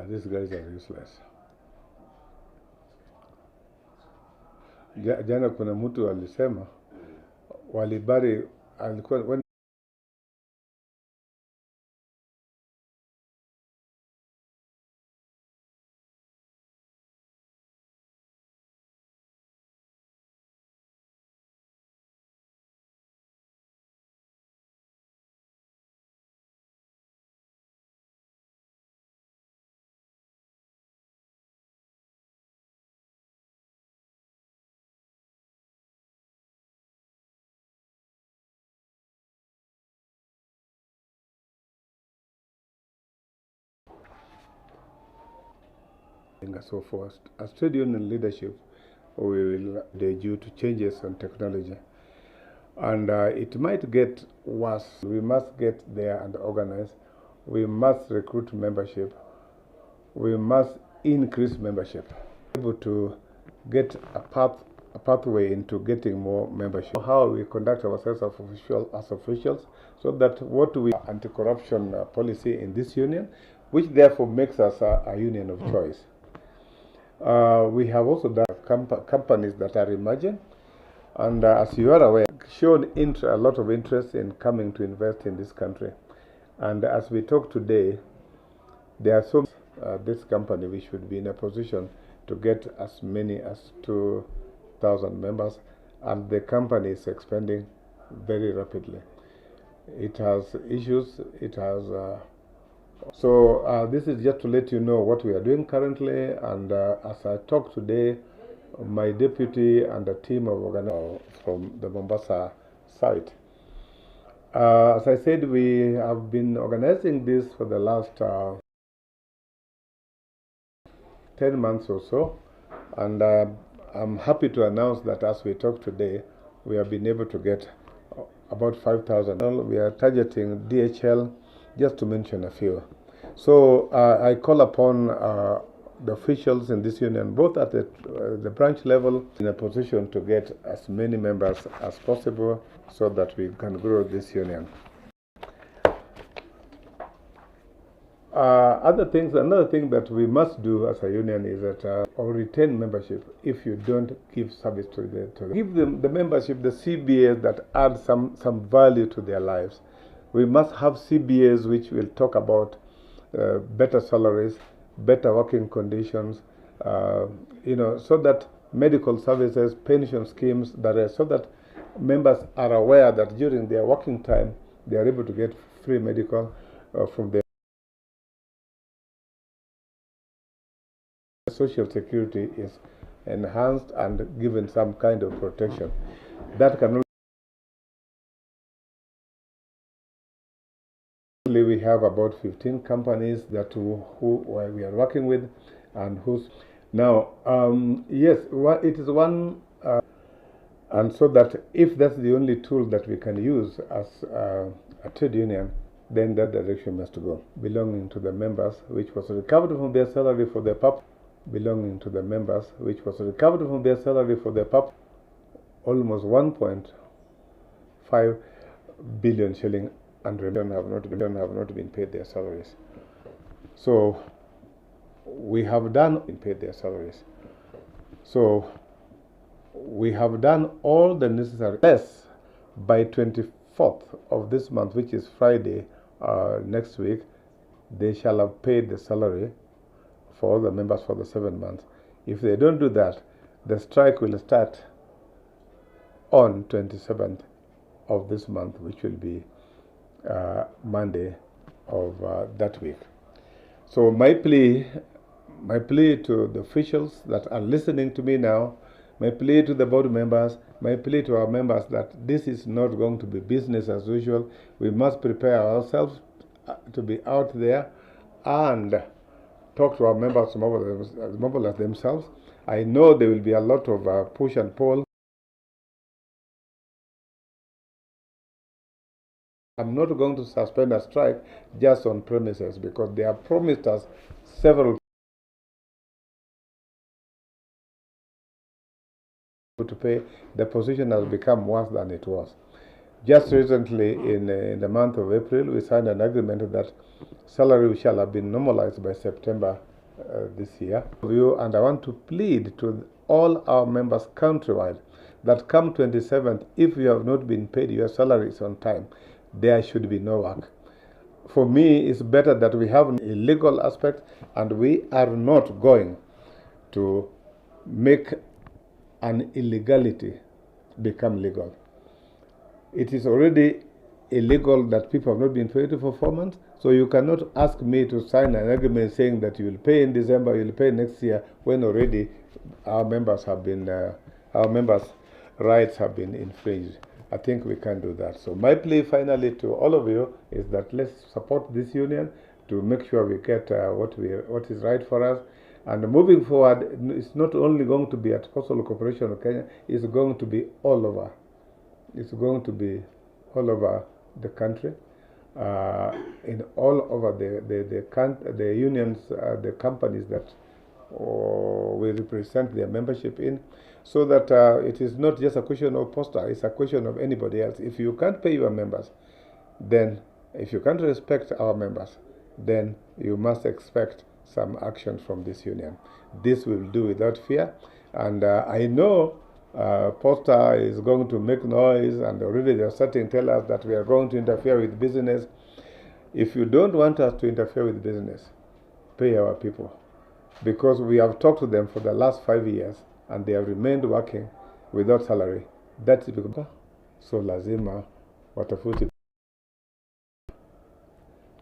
These guys are useless. Jana kuna mtu alisema walibari alikuwa and so forth. As trade union leadership, we will due to changes in technology. And it might get worse. We must get there and organize. We must recruit membership. We must increase membership. Able to get a pathway into getting more membership. How we conduct ourselves as officials, so that what we anti-corruption policy in this union, which therefore makes us a union of choice. We have also done companies that are emerging, and as you are aware, shown a lot of interest in coming to invest in this country. And as we talk today, there are so this company, we should be in a position to get as many as 2,000 members, and the company is expanding very rapidly. It has issues, it has this is just to let you know what we are doing currently, and as I talk today, my deputy and a team of organizers from the Mombasa site. As I said, we have been organizing this for the last 10 months or so, and I'm happy to announce that as we talk today, we have been able to get about 5,000. We are targeting DHL, just to mention a few. So I call upon the officials in this union, both at the branch level, in a position to get as many members as possible so that we can grow this union. Another thing that we must do as a union is that or retain membership if you don't give service to give them the membership, the CBAs that add some value to their lives. We must have CBAs which will talk about better salaries, better working conditions, so that medical services, pension schemes, so that members are aware that during their working time they are able to get free medical from their social security is enhanced and given some kind of protection. That can only we have about 15 companies that who we are working with, and who's now yes, it is one and so that if that's the only tool that we can use as a trade union, then that direction must go. Belonging to the members, which was recovered from their salary for their purpose. Belonging to the members, which was recovered from their salary for their purpose. Almost 1.5 billion shilling, and have not been paid their salaries. So we have done paid their salaries. So we have done all the necessary. Less by 24th of this month, which is Friday next week, they shall have paid the salary for all the members for the 7 months. If they don't do that, the strike will start on 27th of this month, which will be Monday of that week. So my plea to the officials that are listening to me now, my plea to the board members, my plea to our members, that this is not going to be business as usual. We must prepare ourselves to be out there and talk to our members, mobilize themselves. I know there will be a lot of push and pull. I'm not going to suspend a strike just on premises, because they have promised us several to pay. The position has become worse than it was. Just recently, in the month of April, we signed an agreement that salary shall have been normalized by September this year. And I want to plead to all our members countrywide that come 27th, if you have not been paid your salaries on time, there should be no work. For me, it's better that we have a legal aspect, and we are not going to make an illegality become legal. It is already illegal that people have not been paid for 4 months, so you cannot ask me to sign an agreement saying that you will pay in December, you will pay next year, when already our members' rights have been infringed. I think we can do that. So my plea finally to all of you is that let's support this union to make sure we get what is right for us. And moving forward, it's not only going to be at Coastal Corporation of Kenya, it's going to be all over. It's going to be all over the country, in all over the unions, the companies that we represent their membership in, so that it is not just a question of Posta, it's a question of anybody else. If you can't pay your members, then if you can't respect our members, then you must expect some action from this union. This we will do without fear, and I know Posta is going to make noise, and already they're starting to tell us that we are going to interfere with business. If you don't want us to interfere with business, pay our people, because we have talked to them for the last 5 years and they have remained working without salary. That's because so lazima watafuti.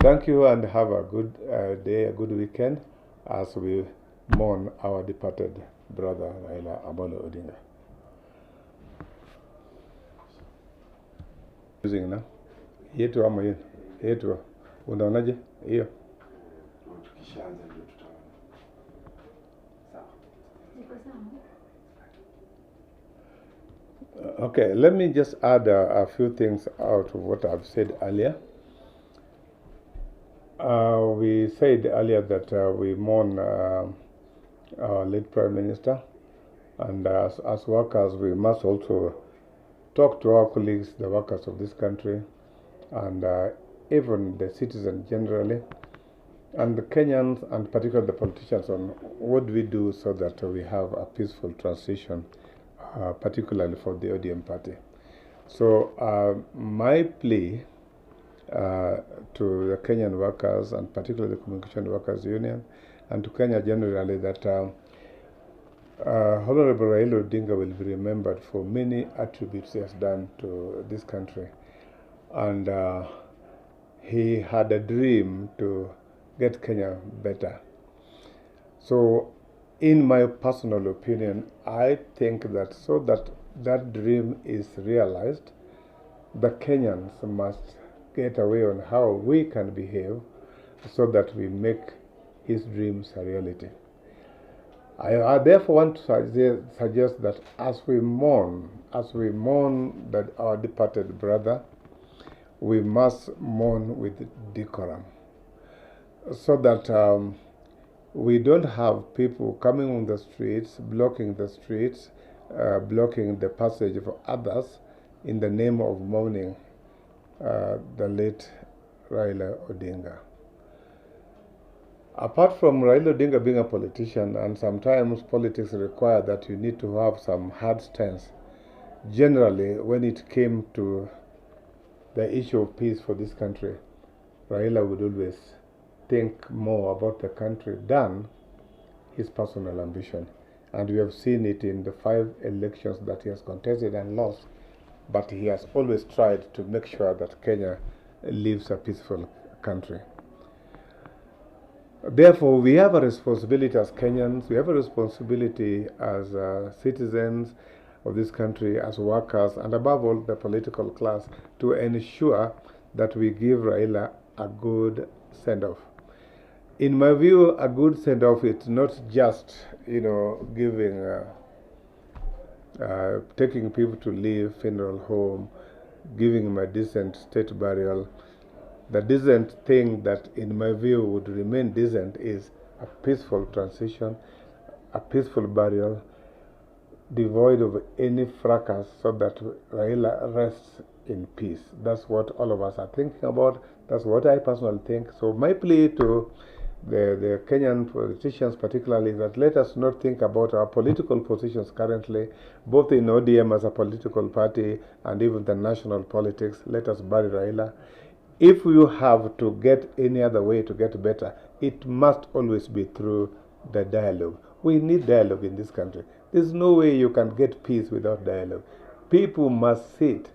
Thank you, and have a good day, a good weekend, as we mourn our departed brother Raila Amolo Odinga. Using na yetu ama yenu yetu, unaonaje hiyo? Okay, let me just add a few things out of what I've said earlier. We said earlier that we mourn our late Prime Minister, and as workers we must also talk to our colleagues, the workers of this country, and even the citizens generally, and the Kenyans, and particularly the politicians, on what we do so that we have a peaceful transition, particularly for the ODM party. So my plea to the Kenyan workers, and particularly the Communication Workers Union, and to Kenya generally, that Honorable Raila Odinga will be remembered for many attributes he has done to this country. And he had a dream to get Kenya better. So in my personal opinion, I think that so that that dream is realized, the Kenyans must get away on how we can behave so that we make his dreams a reality. I therefore want to suggest that as we mourn that our departed brother, we must mourn with decorum, so that we don't have people coming on the streets, blocking the streets, blocking the passage of others in the name of mourning the late Raila Odinga. Apart from Raila Odinga being a politician, and sometimes politics require that you need to have some hard stance, generally when it came to the issue of peace for this country, Raila would always think more about the country than his personal ambition. And we have seen it in the 5 elections that he has contested and lost, but he has always tried to make sure that Kenya lives a peaceful country. Therefore, we have a responsibility as Kenyans, we have a responsibility as citizens of this country, as workers, and above all the political class, to ensure that we give Raila a good send-off. In my view, a good send-off is not just, giving, taking people to leave funeral home, giving him a decent state burial. The decent thing that, in my view, would remain decent is a peaceful transition, a peaceful burial, devoid of any fracas, so that Raila rests in peace. That's what all of us are thinking about. That's what I personally think. So my plea to the Kenyan politicians particularly is that let us not think about our political positions currently, both in ODM as a political party and even the national politics. Let us bury Raila. If you have to get any other way to get better, it must always be through the dialogue. We need dialogue in this country. There's no way you can get peace without dialogue. People must sit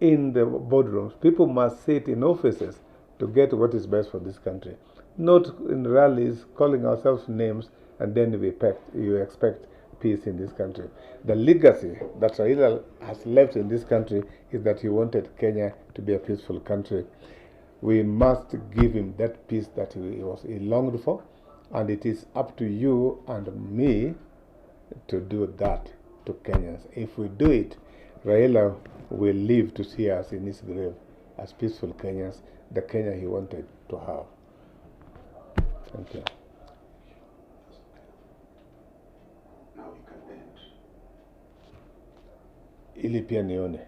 in the boardrooms. People must sit in offices to get what is best for this country. Not in rallies calling ourselves names and then you expect peace in this country. The legacy that Raila has left in this country is that he wanted Kenya to be a peaceful country. We must give him that peace that he longed for, and it is up to you and me to do that to Kenyans. If we do it, Raila will live to see us in his grave as peaceful Kenyans, the Kenya he wanted to have. Thank you. Now you can end. Ili pia nione.